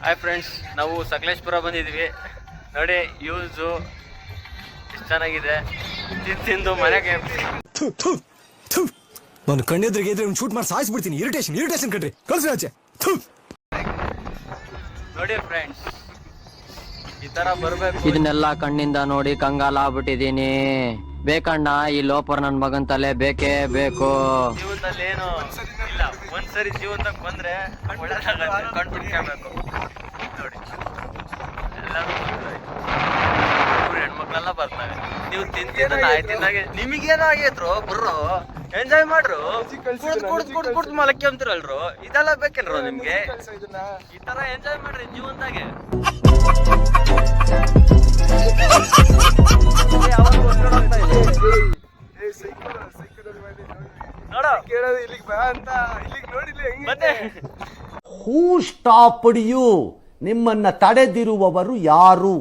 Hi friends, ನಾವು ಸಕಲೇಶ್ಪುರ ಬಂದಿದ್ವಿ ನೋಡಿ. ಯೂಸು ಎಷ್ಟು ಚೆನ್ನಾಗಿದೆ, ತಿಂದು ಮನೆಗೆ ನಾನು ಕಣ್ಣೆದ್ರಿಗೆ ಇದ್ರೆ ಶೂಟ್ ಮಾಡಿ ಸಾಯಿಸ್ಬಿಡ್ತೀನಿ. ಇರಿಟೇಷನ್ ಕಣ್ರಿ, ಕಳ್ಸಿ ಆಚೆ. ನೋಡಿ ಫ್ರೆಂಡ್ಸ್, ಈ ತರ ಬರ್ಬೇಕು. ಇದನ್ನೆಲ್ಲ ಕಣ್ಣಿಂದ ನೋಡಿ ಕಂಗಾಲ ಆಗ್ಬಿಟ್ಟಿದೀನಿ. ಬೇಕಣ್ಣ, ಈ ಲೋಪರ್ ನನ್ ಮಗನ್ ತಲೆ ಬೇಕೇ ಬೇಕು. ಜೀವನದಲ್ಲಿ ಏನು ಇಲ್ಲ, ಒಂದ್ಸರಿ ಜೀವನದಾಗ ಬಂದ್ರೆ ಒಳ್ಳೆದಾಗತ್ತೆ, ಕಂಡ್ಬಿಟ್ಕೋಬೇಕು. ನೋಡಿ ಎಲ್ಲರೂ ಹೆಣ್ಮಕ್ಳೆಲ್ಲ ಬರ್ತಾರೆ. ನೀವು ತಿಂತಿದ್ದ ನಾಯಿ ತಿಂದಾಗೆ ನಿಮಗೇನೋ ಆಗೈತ್ರು, ಬರ್ರು ಎಂಜಾಯ್ ಮಾಡ್ರು, ಕುಡ್ದು ಮಲಕ್ಕೆ ಅಂತಿರಲ್ರು. ಇದೆಲ್ಲ ಬೇಕೇನ್ರು ನಿಮ್ಗೆ? ಈ ತರ ಎಂಜಾಯ್ ಮಾಡ್ರಿ ಜೀವನದಾಗೆ. ಹೂ ಸ್ಟಾಪ್ಡ್ ಯು? ನಿಮ್ಮನ್ನ ತಡೆದಿರುವವರು ಯಾರು?